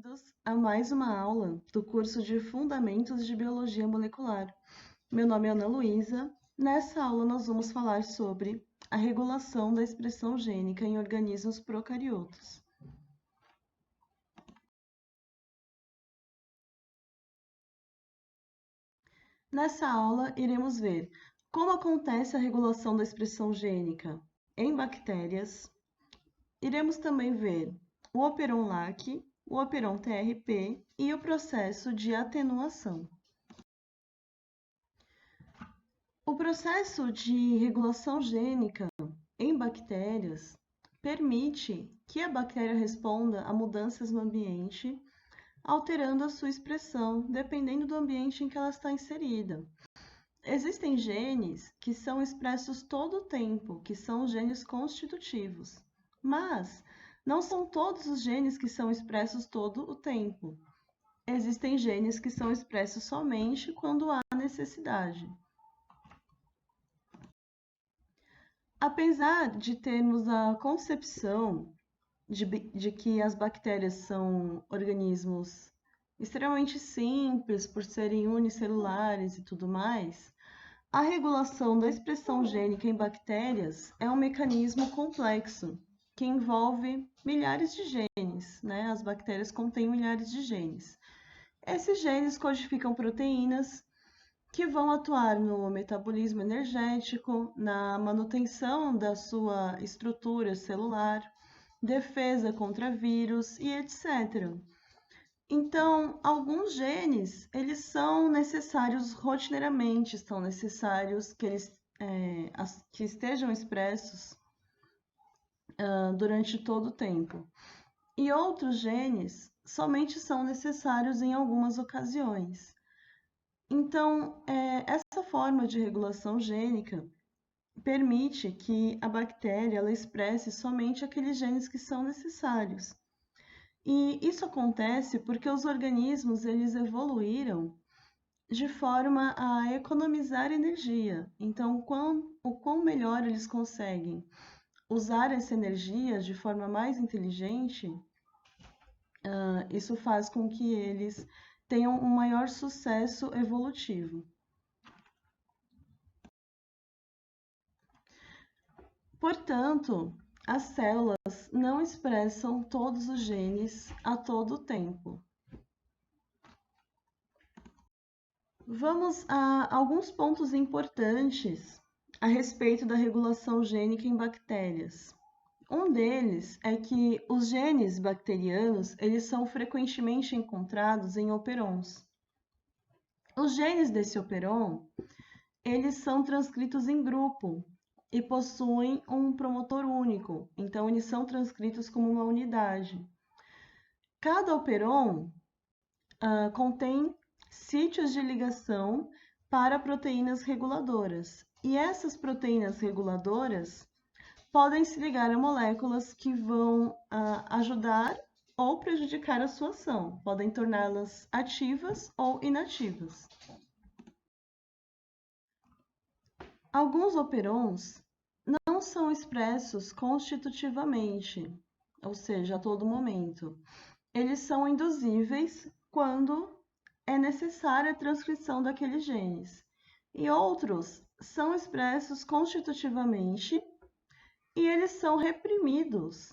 Bem-vindos a mais uma aula do curso de Fundamentos de Biologia Molecular. Meu nome é Ana Luísa. Nessa aula, nós vamos falar sobre a regulação da expressão gênica em organismos procariotos. Nessa aula, iremos ver como acontece a regulação da expressão gênica em bactérias. Iremos também ver o operon LAC, o operon TRP e o processo de atenuação. O processo de regulação gênica em bactérias permite que a bactéria responda a mudanças no ambiente, alterando a sua expressão, dependendo do ambiente em que ela está inserida. Existem genes que são expressos todo o tempo, que são os genes constitutivos, mas não são todos os genes que são expressos todo o tempo. Existem genes que são expressos somente quando há necessidade. Apesar de termos a concepção de que as bactérias são organismos extremamente simples por serem unicelulares e tudo mais, a regulação da expressão gênica em bactérias é um mecanismo complexo que envolve milhares de genes, né? As bactérias contêm milhares de genes. Esses genes codificam proteínas que vão atuar no metabolismo energético, na manutenção da sua estrutura celular, defesa contra vírus e etc. Então, alguns genes, eles são necessários rotineiramente, são necessários que eles que estejam expressos durante todo o tempo. E outros genes somente são necessários em algumas ocasiões. Então, essa forma de regulação gênica permite que a bactéria ela expresse somente aqueles genes que são necessários. E isso acontece porque os organismos eles evoluíram de forma a economizar energia. Então, o quão melhor eles conseguem usar essa energia de forma mais inteligente, isso faz com que eles tenham um maior sucesso evolutivo. Portanto, as células não expressam todos os genes a todo tempo. Vamos a alguns pontos importantes a respeito da regulação gênica em bactérias. Um deles é que os genes bacterianos, eles são frequentemente encontrados em operons. Os genes desse operon, eles são transcritos em grupo e possuem um promotor único, então eles são transcritos como uma unidade. Cada operon contém sítios de ligação para proteínas reguladoras, e essas proteínas reguladoras podem se ligar a moléculas que vão ajudar ou prejudicar a sua ação, podem torná-las ativas ou inativas. Alguns operons não são expressos constitutivamente, ou seja, a todo momento. Eles são induzíveis quando é necessária a transcrição daqueles genes. E outros são expressos constitutivamente e eles são reprimidos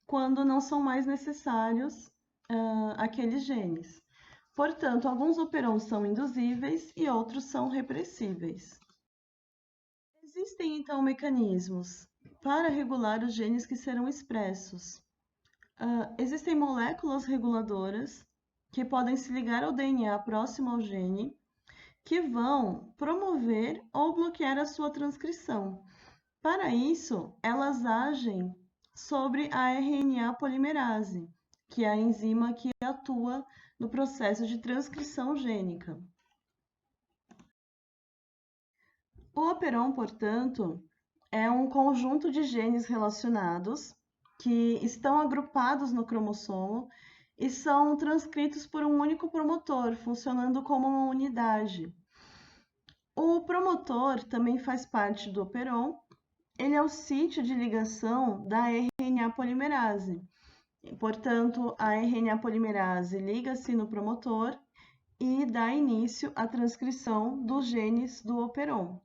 quando não são mais necessários aqueles genes. Portanto, alguns operons são induzíveis e outros são repressíveis. Existem, então, mecanismos para regular os genes que serão expressos. Existem moléculas reguladoras que podem se ligar ao DNA próximo ao gene, que vão promover ou bloquear a sua transcrição. Para isso, elas agem sobre a RNA polimerase, que é a enzima que atua no processo de transcrição gênica. O operon, portanto, é um conjunto de genes relacionados que estão agrupados no cromossomo e são transcritos por um único promotor, funcionando como uma unidade. O promotor também faz parte do operon. Ele é o sítio de ligação da RNA polimerase. Portanto, a RNA polimerase liga-se no promotor e dá início à transcrição dos genes do operon.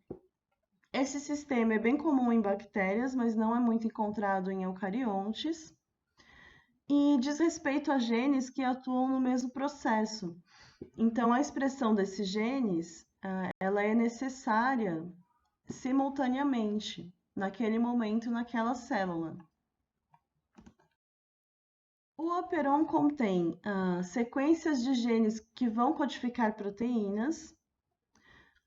Esse sistema é bem comum em bactérias, mas não é muito encontrado em eucariontes, e diz respeito a genes que atuam no mesmo processo. Então, a expressão desses genes, ela é necessária simultaneamente, naquele momento, naquela célula. O operon contém sequências de genes que vão codificar proteínas,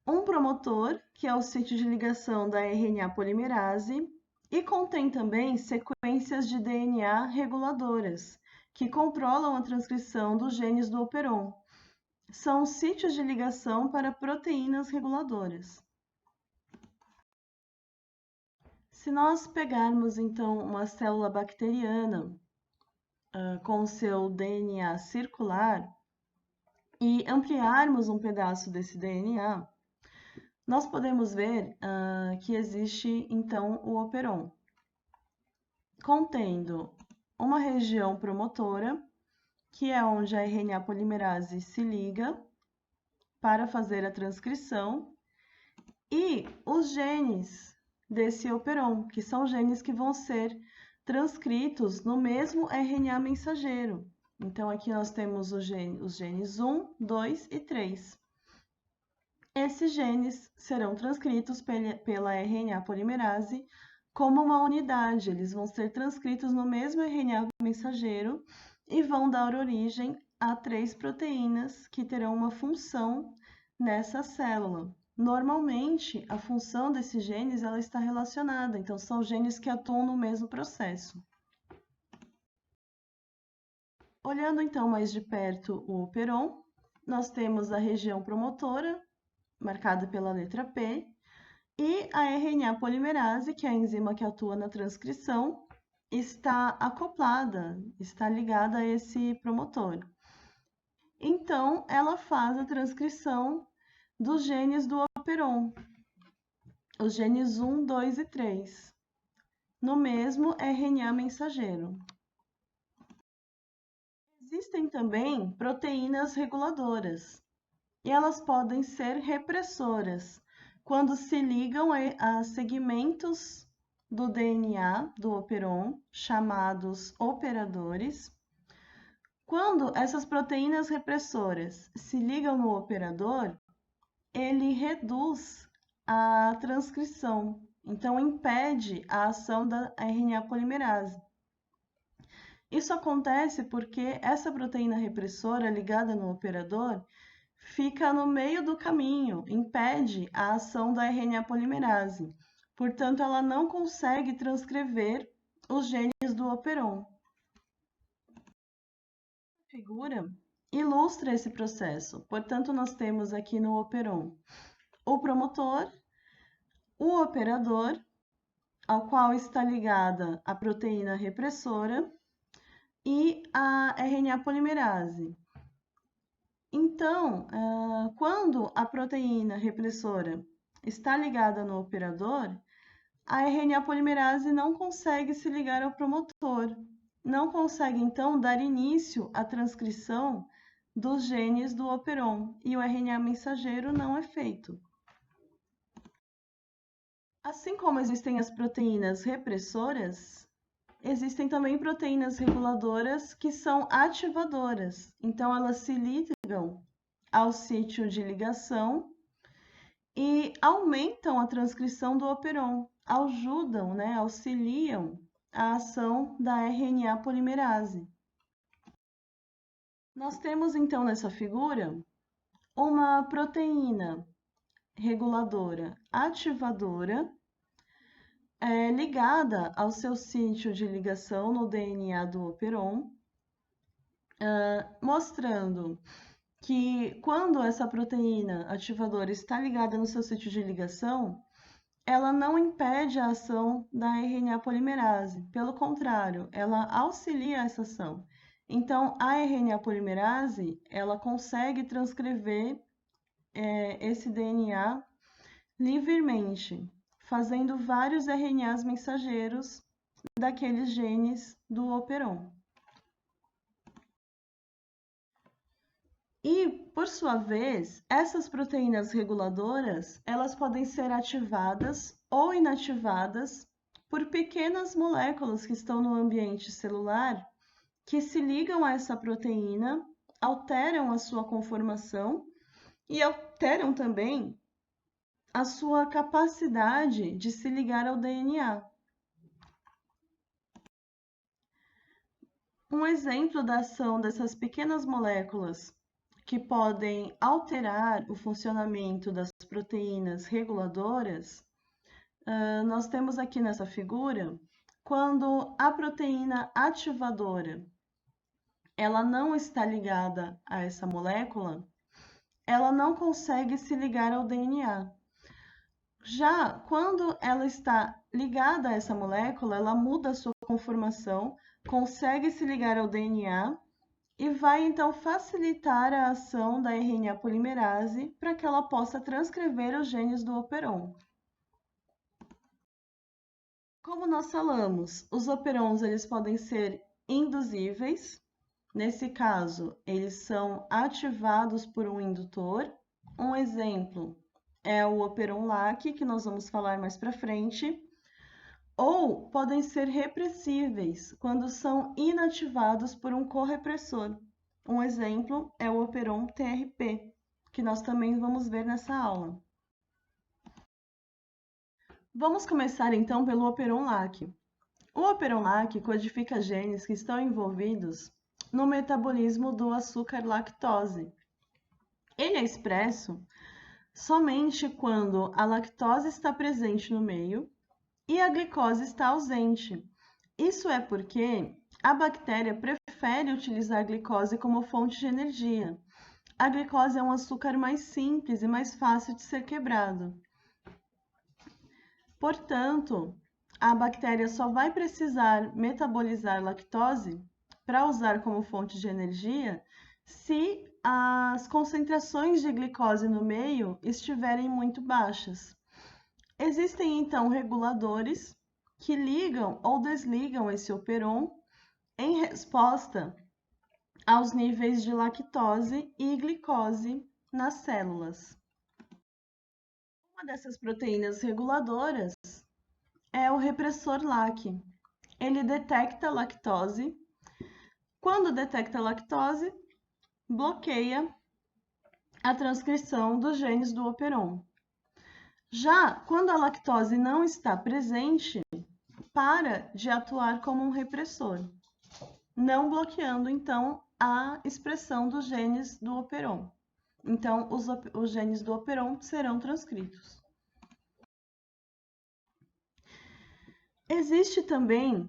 um promotor, que é o sítio de ligação da RNA polimerase, e contém também sequências de DNA reguladoras, que controlam a transcrição dos genes do operon. São sítios de ligação para proteínas reguladoras. Se nós pegarmos, então, uma célula bacteriana com seu DNA circular e ampliarmos um pedaço desse DNA, nós podemos ver que existe, então, o operon, contendo uma região promotora, que é onde a RNA polimerase se liga para fazer a transcrição, e os genes desse operon, que são genes que vão ser transcritos no mesmo RNA mensageiro. Então, aqui nós temos os genes 1, 2 e 3. Esses genes serão transcritos pela RNA polimerase como uma unidade. Eles vão ser transcritos no mesmo RNA mensageiro e vão dar origem a 3 proteínas que terão uma função nessa célula. Normalmente, a função desses genes ela está relacionada, então são genes que atuam no mesmo processo. Olhando então mais de perto o operon, nós temos a região promotora, marcada pela letra P, e a RNA polimerase, que é a enzima que atua na transcrição, está acoplada, está ligada a esse promotor. Então, ela faz a transcrição dos genes do operon, os genes 1, 2 e 3, no mesmo RNA mensageiro. Existem também proteínas reguladoras, e elas podem ser repressoras, quando se ligam a segmentos do DNA do operon, chamados operadores. Quando essas proteínas repressoras se ligam no operador, ele reduz a transcrição, então impede a ação da RNA polimerase. Isso acontece porque essa proteína repressora ligada no operador fica no meio do caminho, impede a ação da RNA polimerase. Portanto, ela não consegue transcrever os genes do operon. A figura ilustra esse processo. Portanto, nós temos aqui no operon o promotor, o operador, ao qual está ligada a proteína repressora, e a RNA polimerase. Então, quando a proteína repressora está ligada no operador, a RNA polimerase não consegue se ligar ao promotor, não consegue, então, dar início à transcrição dos genes do operon, e o RNA mensageiro não é feito. Assim como existem as proteínas repressoras, existem também proteínas reguladoras que são ativadoras. Então, elas se ligam ao sítio de ligação e aumentam a transcrição do operon, ajudam, auxiliam a ação da RNA polimerase. Nós temos, então, nessa figura, uma proteína reguladora ativadora ligada ao seu sítio de ligação no DNA do operon, mostrando que quando essa proteína ativadora está ligada no seu sítio de ligação, ela não impede a ação da RNA polimerase, pelo contrário, ela auxilia essa ação. Então, a RNA polimerase, ela consegue transcrever esse DNA livremente, fazendo vários RNAs mensageiros daqueles genes do operon. Por sua vez, essas proteínas reguladoras, elas podem ser ativadas ou inativadas por pequenas moléculas que estão no ambiente celular, que se ligam a essa proteína, alteram a sua conformação e alteram também a sua capacidade de se ligar ao DNA. Um exemplo da ação dessas pequenas moléculas que podem alterar o funcionamento das proteínas reguladoras, nós temos aqui nessa figura, quando a proteína ativadora ela não está ligada a essa molécula, ela não consegue se ligar ao DNA. Já quando ela está ligada a essa molécula, ela muda a sua conformação, consegue se ligar ao DNA e vai então facilitar a ação da RNA polimerase para que ela possa transcrever os genes do operon. Como nós falamos, os operons eles podem ser induzíveis. Nesse caso, eles são ativados por um indutor. Um exemplo é o operon LAC, que nós vamos falar mais para frente. Ou podem ser repressíveis, quando são inativados por um correpressor. Um exemplo é o operon TRP, que nós também vamos ver nessa aula. Vamos começar então pelo operon LAC. O operon LAC codifica genes que estão envolvidos no metabolismo do açúcar lactose. Ele é expresso somente quando a lactose está presente no meio e a glicose está ausente. Isso é porque a bactéria prefere utilizar a glicose como fonte de energia. A glicose é um açúcar mais simples e mais fácil de ser quebrado. Portanto, a bactéria só vai precisar metabolizar lactose para usar como fonte de energia se as concentrações de glicose no meio estiverem muito baixas. Existem então reguladores que ligam ou desligam esse operon em resposta aos níveis de lactose e glicose nas células. Uma dessas proteínas reguladoras é o repressor LAC. Ele detecta a lactose. Quando detecta a lactose, bloqueia a transcrição dos genes do operon. Já quando a lactose não está presente, para de atuar como um repressor, não bloqueando então a expressão dos genes do operon. Então, os genes do operon serão transcritos. Existe também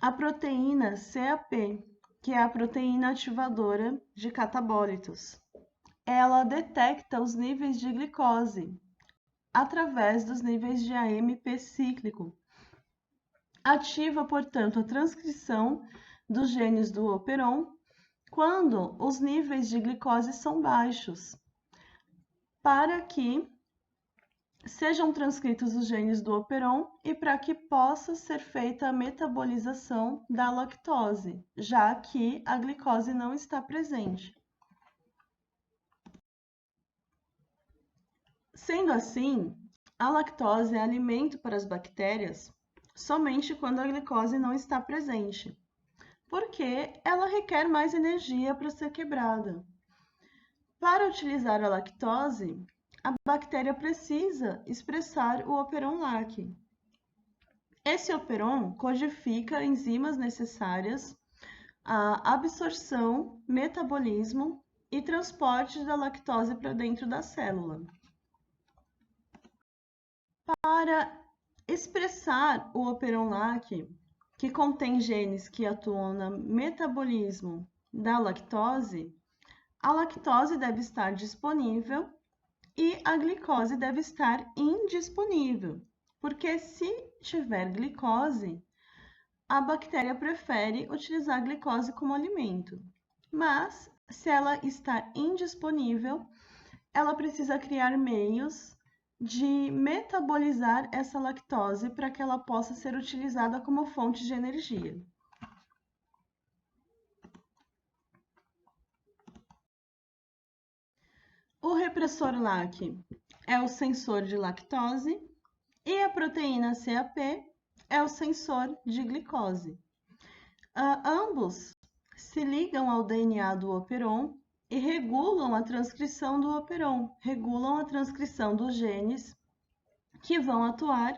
a proteína CAP, que é a proteína ativadora de catabólitos. Ela detecta os níveis de glicose através dos níveis de AMP cíclico. Ativa, portanto, a transcrição dos genes do operon quando os níveis de glicose são baixos, para que sejam transcritos os genes do operon e para que possa ser feita a metabolização da lactose, já que a glicose não está presente. Sendo assim, a lactose é alimento para as bactérias somente quando a glicose não está presente, porque ela requer mais energia para ser quebrada. Para utilizar a lactose, a bactéria precisa expressar o operon LAC. Esse operon codifica enzimas necessárias à absorção, metabolismo e transporte da lactose para dentro da célula. Para expressar o operon LAC, que contém genes que atuam no metabolismo da lactose, a lactose deve estar disponível e a glicose deve estar indisponível, porque se tiver glicose, a bactéria prefere utilizar a glicose como alimento. Mas, se ela está indisponível, ela precisa criar meios de metabolizar essa lactose para que ela possa ser utilizada como fonte de energia. repressor LAC é o sensor de lactose e a proteína CAP é o sensor de glicose. Ambos se ligam ao DNA do operon e regulam a transcrição do operon, regulam a transcrição dos genes que vão atuar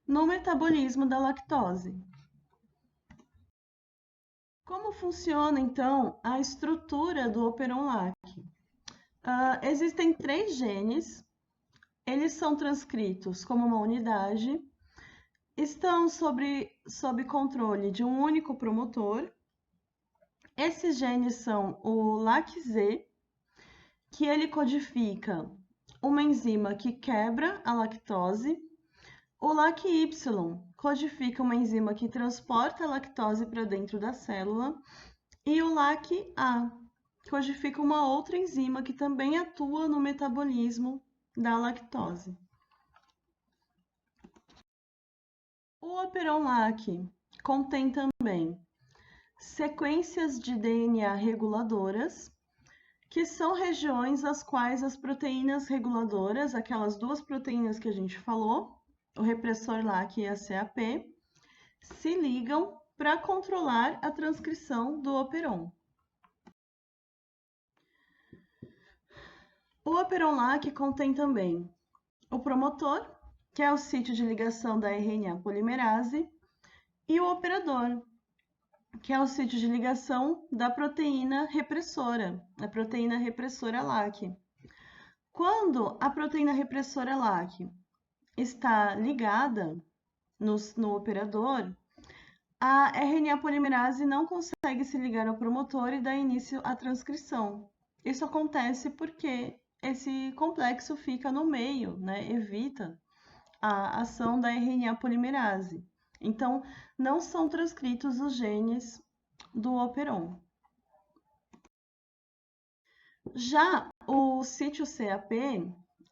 no metabolismo da lactose. Como funciona, então, a estrutura do operon LAC? Existem 3 genes, eles são transcritos como uma unidade, estão sob controle de um único promotor. Esses genes são o LAC-Z, que ele codifica uma enzima que quebra a lactose, o LAC-Y codifica uma enzima que transporta a lactose para dentro da célula, e o LAC-A codifica uma outra enzima que também atua no metabolismo da lactose. O operon LAC contém também sequências de DNA reguladoras, que são regiões às quais as proteínas reguladoras, aquelas 2 proteínas que a gente falou, o repressor LAC e a CAP, se ligam para controlar a transcrição do operon. O operon LAC contém também o promotor, que é o sítio de ligação da RNA polimerase, e o operador, que é o sítio de ligação da proteína repressora, a proteína repressora LAC. Quando a proteína repressora LAC está ligada no operador, a RNA polimerase não consegue se ligar ao promotor e dar início à transcrição. Isso acontece porque esse complexo fica no meio, né? Evita a ação da RNA polimerase. Então, não são transcritos os genes do operon. Já o sítio CAP,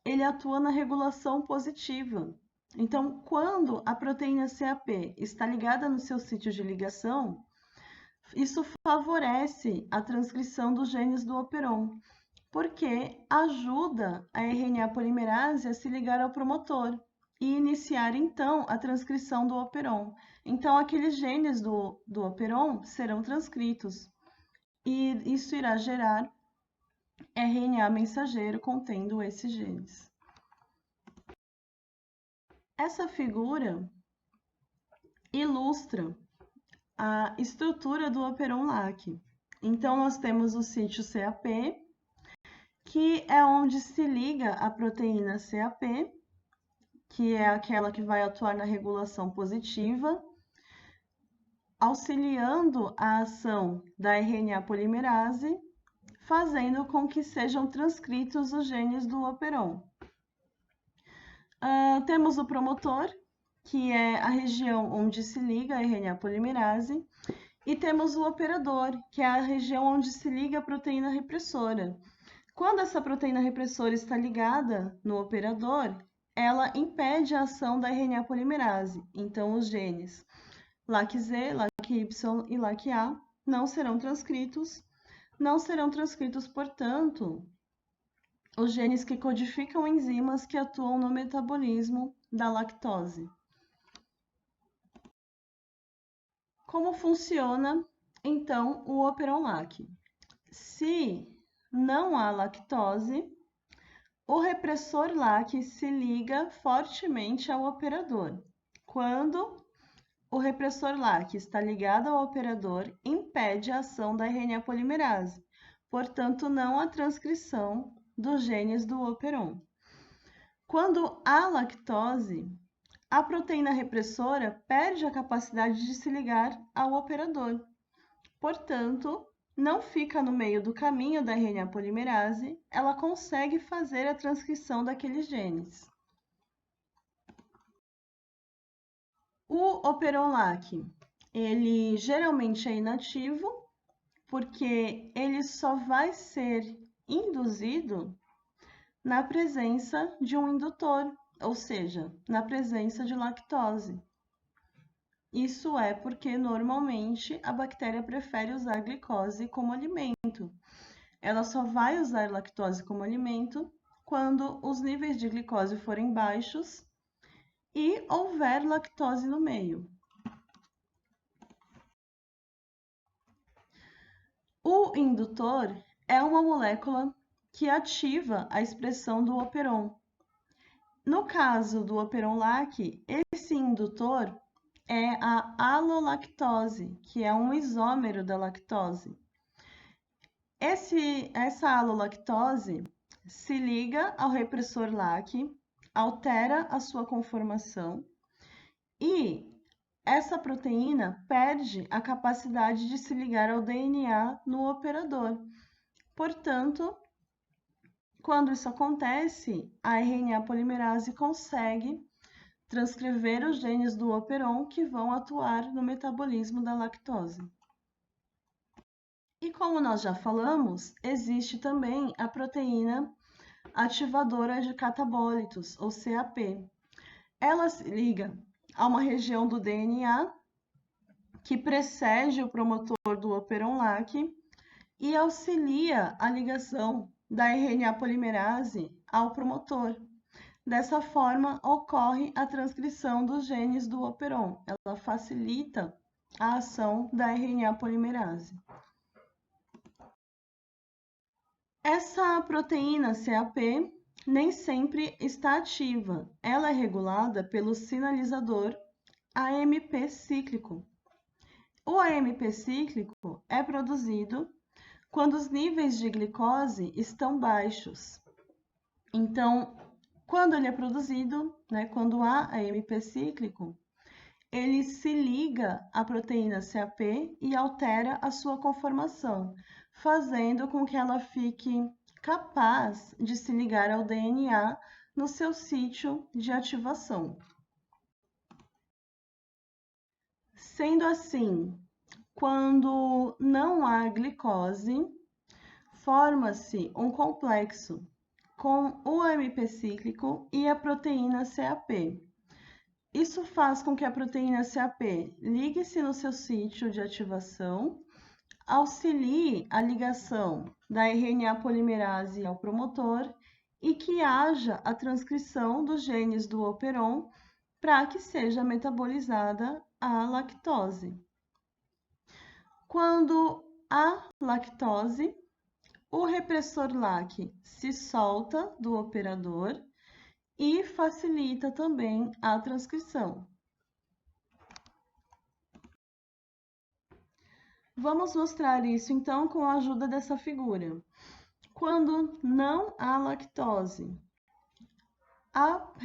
ele atua na regulação positiva. Então, quando a proteína CAP está ligada no seu sítio de ligação, isso favorece a transcrição dos genes do operon, porque ajuda a RNA polimerase a se ligar ao promotor e iniciar, então, a transcrição do operon. Então, aqueles genes do operon serão transcritos, e isso irá gerar RNA mensageiro contendo esses genes. Essa figura ilustra a estrutura do operon LAC. Então, nós temos o sítio CAP, que é onde se liga a proteína CAP, que é aquela que vai atuar na regulação positiva, auxiliando a ação da RNA polimerase, fazendo com que sejam transcritos os genes do operon. Temos o promotor, que é a região onde se liga a RNA polimerase, e temos o operador, que é a região onde se liga a proteína repressora. Quando essa proteína repressora está ligada no operador, ela impede a ação da RNA polimerase. Então, os genes LAC-Z, LAC-Y e LAC-A não serão transcritos. Não serão transcritos, portanto, os genes que codificam enzimas que atuam no metabolismo da lactose. Como funciona, então, o operon LAC? Se não há lactose, o repressor LAC se liga fortemente ao operador. Quando o repressor LAC está ligado ao operador, impede a ação da RNA polimerase, portanto, não há transcrição dos genes do operon. Quando há lactose, a proteína repressora perde a capacidade de se ligar ao operador. Portanto, não fica no meio do caminho da RNA polimerase, ela consegue fazer a transcrição daqueles genes. O operon LAC, ele geralmente é inativo, porque ele só vai ser induzido na presença de um indutor, ou seja, na presença de lactose. Isso é porque, normalmente, a bactéria prefere usar glicose como alimento. Ela só vai usar lactose como alimento quando os níveis de glicose forem baixos e houver lactose no meio. O indutor é uma molécula que ativa a expressão do operon. No caso do operon-LAC, esse indutor é a alolactose, que é um isômero da lactose. Essa alolactose se liga ao repressor LAC, altera a sua conformação e essa proteína perde a capacidade de se ligar ao DNA no operador. Portanto, quando isso acontece, a RNA polimerase consegue transcrever os genes do operon que vão atuar no metabolismo da lactose. E como nós já falamos, existe também a proteína ativadora de catabólitos, ou CAP. Ela se liga a uma região do DNA que precede o promotor do operon-LAC e auxilia a ligação da RNA polimerase ao promotor. Dessa forma, ocorre a transcrição dos genes do operon. Ela facilita a ação da RNA polimerase. Essa proteína CAP nem sempre está ativa. Ela é regulada pelo sinalizador AMP cíclico. O AMP cíclico é produzido quando os níveis de glicose estão baixos. Então, quando ele é produzido, quando há AMP cíclico, ele se liga à proteína CAP e altera a sua conformação, fazendo com que ela fique capaz de se ligar ao DNA no seu sítio de ativação. Sendo assim, quando não há glicose, forma-se um complexo com o AMP cíclico e a proteína CAP. Isso faz com que a proteína CAP ligue-se no seu sítio de ativação, auxilie a ligação da RNA polimerase ao promotor e que haja a transcrição dos genes do operon para que seja metabolizada a lactose. Quando há lactose, o repressor LAC se solta do operador e facilita também a transcrição. Vamos mostrar isso então com a ajuda dessa figura. Quando não há lactose,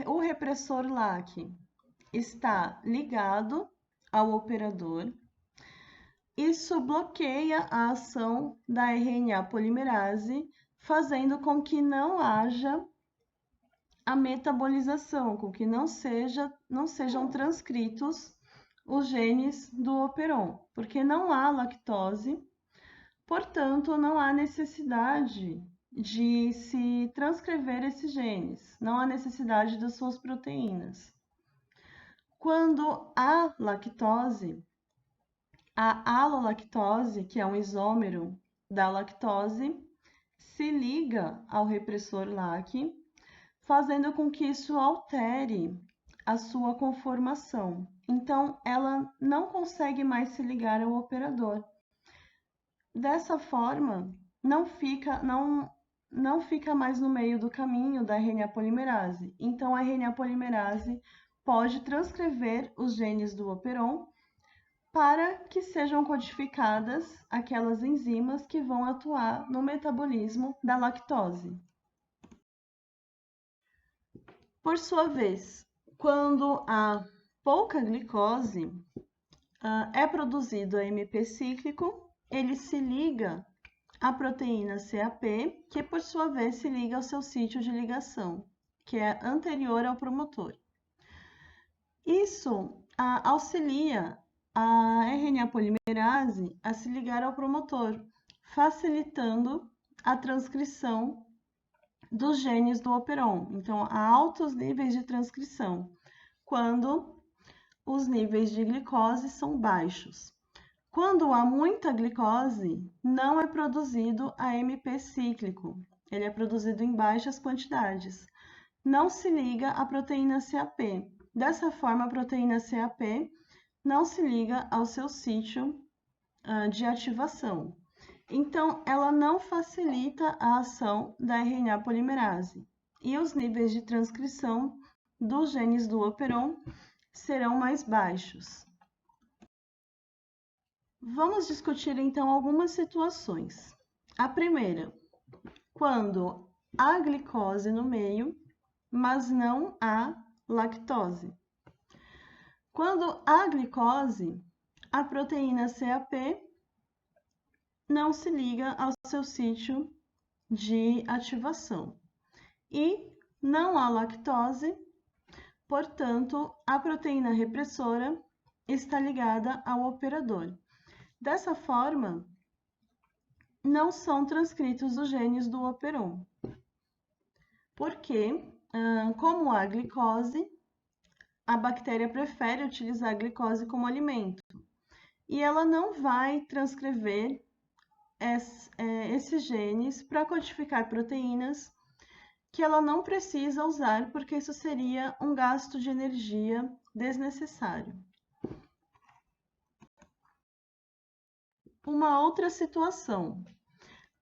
o repressor LAC está ligado ao operador. Isso bloqueia a ação da RNA polimerase, fazendo com que não haja a metabolização, com que não sejam transcritos os genes do operon, porque não há lactose, portanto, não há necessidade de se transcrever esses genes, não há necessidade das suas proteínas. Quando há lactose, a alolactose, que é um isômero da lactose, se liga ao repressor LAC, fazendo com que isso altere a sua conformação. Então, ela não consegue mais se ligar ao operador. Dessa forma, não fica mais no meio do caminho da RNA polimerase. Então, a RNA polimerase pode transcrever os genes do operon para que sejam codificadas aquelas enzimas que vão atuar no metabolismo da lactose. Por sua vez, quando há pouca glicose, é produzido AMP cíclico, ele se liga à proteína CAP, que por sua vez se liga ao seu sítio de ligação, que é anterior ao promotor. Isso auxilia a RNA polimerase a se ligar ao promotor, facilitando a transcrição dos genes do operon. Então, há altos níveis de transcrição quando os níveis de glicose são baixos. Quando há muita glicose, não é produzido AMP cíclico. ele é produzido em baixas quantidades. Não se liga à proteína CAP. Dessa forma, a proteína CAP não se liga ao seu sítio de ativação. Então, ela não facilita a ação da RNA polimerase. E os níveis de transcrição dos genes do operon serão mais baixos. Vamos discutir então algumas situações. A primeira, quando há glicose no meio, mas não há lactose. Quando há glicose, a proteína CAP não se liga ao seu sítio de ativação. E não há lactose, portanto, a proteína repressora está ligada ao operador. Dessa forma, não são transcritos os genes do operon. Porque, como há glicose, a bactéria prefere utilizar a glicose como alimento. E ela não vai transcrever esses genes para codificar proteínas que ela não precisa usar, porque isso seria um gasto de energia desnecessário. Uma outra situação.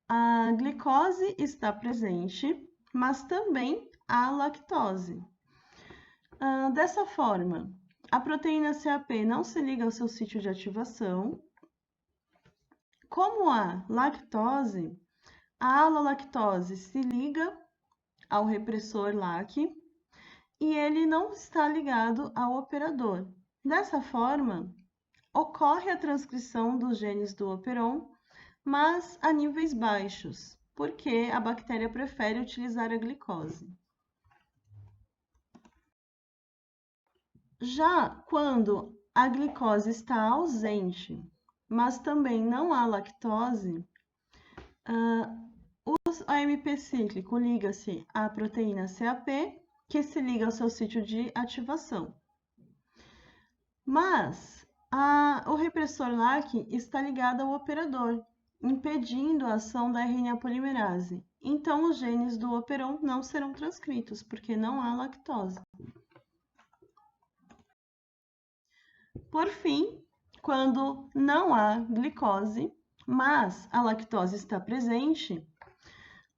A glicose está presente, mas também há lactose. Dessa forma, a proteína CAP não se liga ao seu sítio de ativação. Como há lactose, a alolactose se liga ao repressor LAC e ele não está ligado ao operador. Dessa forma, ocorre a transcrição dos genes do operon, mas a níveis baixos, porque a bactéria prefere utilizar a glicose. Já quando a glicose está ausente, mas também não há lactose, o AMP cíclico liga-se à proteína CAP, que se liga ao seu sítio de ativação. Mas o repressor LAC está ligado ao operador, impedindo a ação da RNA polimerase. Então, os genes do operon não serão transcritos, porque não há lactose. Por fim, quando não há glicose, mas a lactose está presente,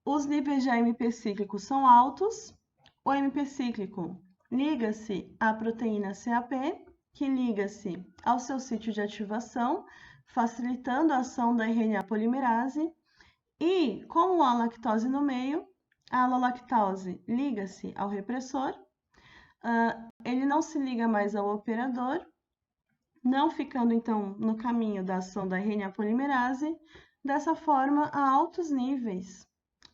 os níveis de AMP cíclico são altos. O AMP cíclico liga-se à proteína CAP, que liga-se ao seu sítio de ativação, facilitando a ação da RNA polimerase. E, como há lactose no meio, a alolactose liga-se ao repressor, ele não se liga mais ao operador, não ficando então no caminho da ação da RNA polimerase. Dessa forma, há altos níveis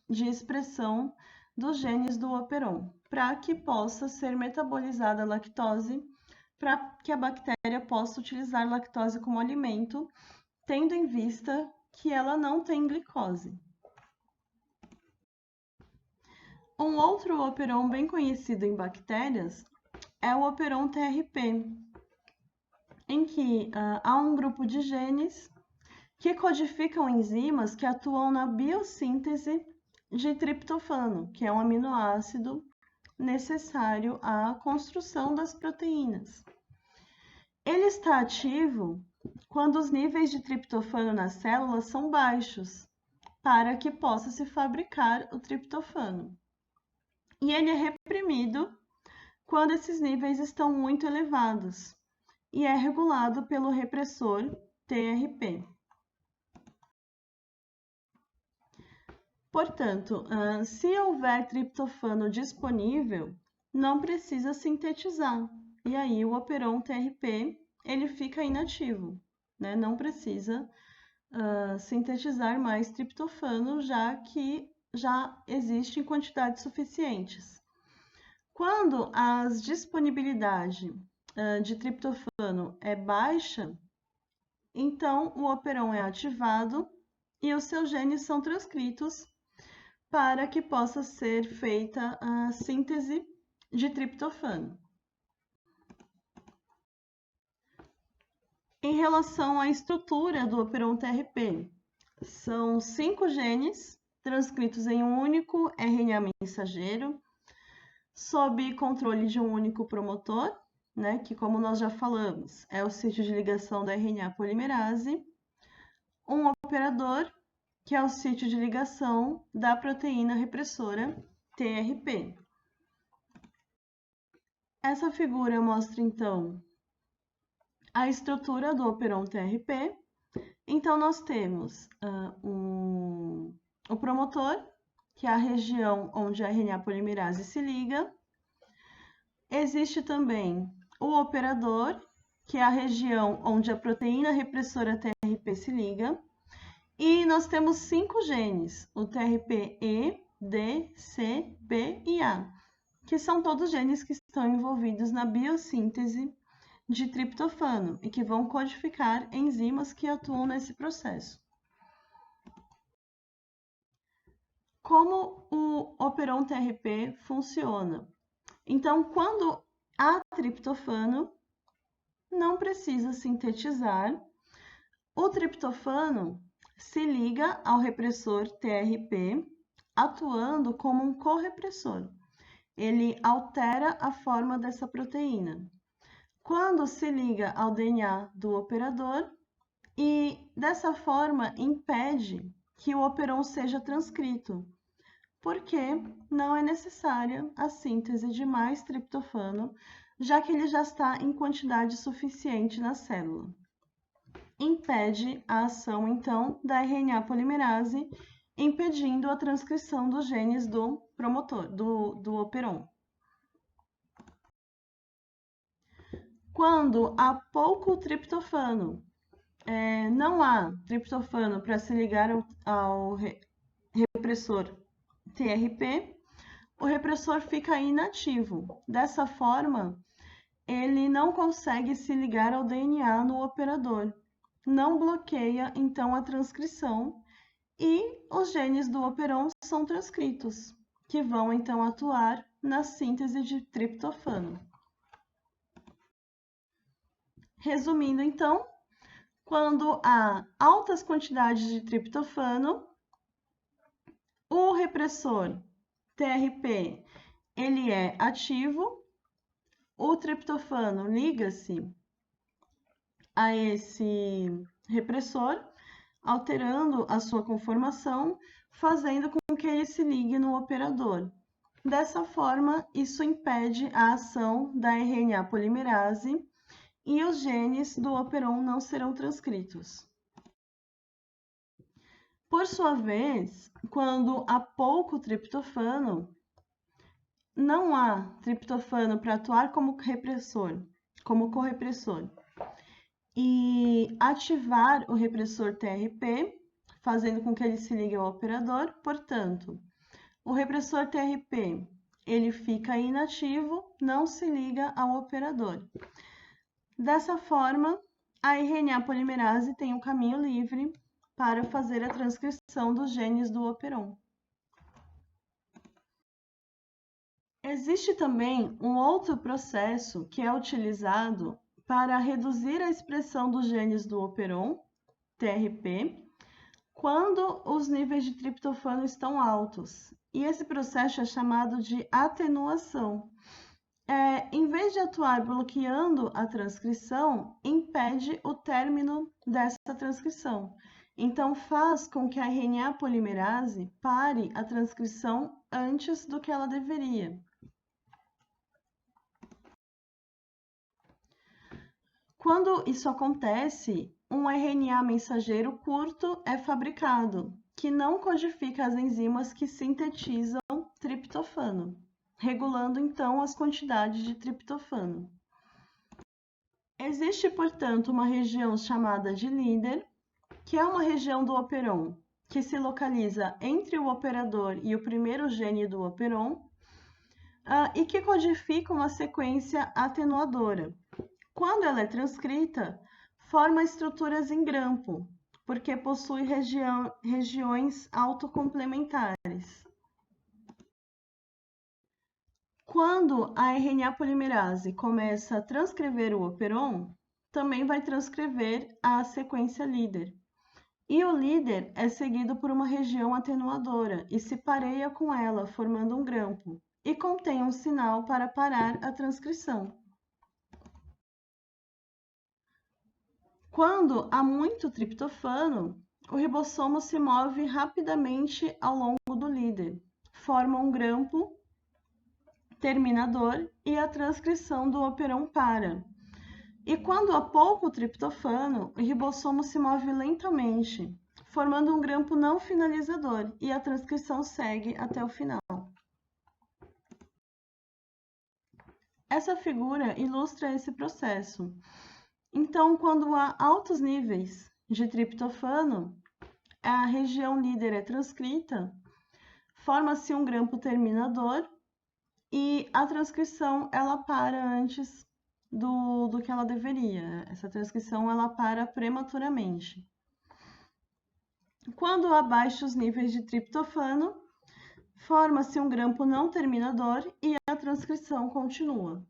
de expressão dos genes do operon, para que possa ser metabolizada a lactose, para que a bactéria possa utilizar lactose como alimento, tendo em vista que ela não tem glicose. Um outro operon bem conhecido em bactérias é o operon TRP, em que há um grupo de genes que codificam enzimas que atuam na biossíntese de triptofano, que é um aminoácido necessário à construção das proteínas. Ele está ativo quando os níveis de triptofano nas células são baixos, para que possa se fabricar o triptofano. E ele é reprimido quando esses níveis estão muito elevados, e é regulado pelo repressor TRP. Portanto, se houver triptofano disponível, não precisa sintetizar. E aí o operon TRP ele fica inativo, né? Não precisa sintetizar mais triptofano, já que já existem quantidades suficientes. Quando a disponibilidade de triptofano é baixa, então o operon é ativado e os seus genes são transcritos para que possa ser feita a síntese de triptofano. Em relação à estrutura do operon TRP, são 5 genes transcritos em um único RNA mensageiro, sob controle de um único promotor, né, que, como nós já falamos, é o sítio de ligação da RNA polimerase, um operador, que é o sítio de ligação da proteína repressora TRP. Essa figura mostra, então, a estrutura do operon TRP. Então, nós temos o promotor, que é a região onde a RNA polimerase se liga. Existe também o operador, que é a região onde a proteína repressora TRP se liga. E nós temos 5 genes, o TRP-E, D, C, B e A, que são todos genes que estão envolvidos na biossíntese de triptofano e que vão codificar enzimas que atuam nesse processo. Como o operon TRP funciona? Então, quando há triptofano, não precisa sintetizar. O triptofano se liga ao repressor TRP, atuando como um correpressor. Ele altera a forma dessa proteína. Quando se liga ao DNA do operador, e dessa forma impede que o operon seja transcrito, porque não é necessária a síntese de mais triptofano, já que ele já está em quantidade suficiente na célula. Impede a ação, então, da RNA polimerase, impedindo a transcrição dos genes do promotor, do operon. Quando há pouco triptofano, não há triptofano para se ligar ao repressor TRP, o repressor fica inativo. Dessa forma, ele não consegue se ligar ao DNA no operador. Não bloqueia, então, a transcrição e os genes do operon são transcritos, que vão, então, atuar na síntese de triptofano. Resumindo, então, quando há altas quantidades de triptofano, o repressor TRP ele é ativo, o triptofano liga-se a esse repressor, alterando a sua conformação, fazendo com que ele se ligue no operador. Dessa forma, isso impede a ação da RNA polimerase e os genes do operon não serão transcritos. Por sua vez, quando há pouco triptofano, não há triptofano para atuar como correpressor, e ativar o repressor TRP, fazendo com que ele se ligue ao operador. Portanto, o repressor TRP ele fica inativo, não se liga ao operador. Dessa forma, a RNA polimerase tem um caminho livre para fazer a transcrição dos genes do operon. Existe também um outro processo que é utilizado para reduzir a expressão dos genes do operon, TRP, quando os níveis de triptofano estão altos. E esse processo é chamado de atenuação. Em vez de atuar bloqueando a transcrição, impede o término dessa transcrição. Então, faz com que a RNA polimerase pare a transcrição antes do que ela deveria. Quando isso acontece, um RNA mensageiro curto é fabricado, que não codifica as enzimas que sintetizam triptofano, regulando então as quantidades de triptofano. Existe, portanto, uma região chamada de líder, que é uma região do operon, que se localiza entre o operador e o primeiro gene do operon, e que codifica uma sequência atenuadora. Quando ela é transcrita, forma estruturas em grampo, porque possui regiões autocomplementares. Quando a RNA polimerase começa a transcrever o operon, também vai transcrever a sequência líder. E o líder é seguido por uma região atenuadora e se pareia com ela, formando um grampo, e contém um sinal para parar a transcrição. Quando há muito triptofano, o ribossomo se move rapidamente ao longo do líder, forma um grampo terminador e a transcrição do operon para. E quando há pouco triptofano, o ribossomo se move lentamente, formando um grampo não finalizador e a transcrição segue até o final. Essa figura ilustra esse processo. Então, quando há altos níveis de triptofano, a região líder é transcrita, forma-se um grampo terminador e a transcrição ela para antes do que ela deveria. Essa transcrição ela para prematuramente. Quando há baixos níveis de triptofano, forma-se um grampo não terminador e a transcrição continua.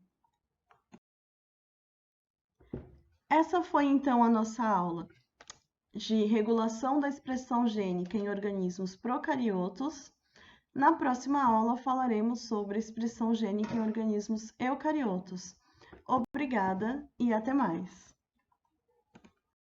Essa foi então a nossa aula de regulação da expressão gênica em organismos procariotos. Na próxima aula falaremos sobre expressão gênica em organismos eucariotos. Obrigada e até mais!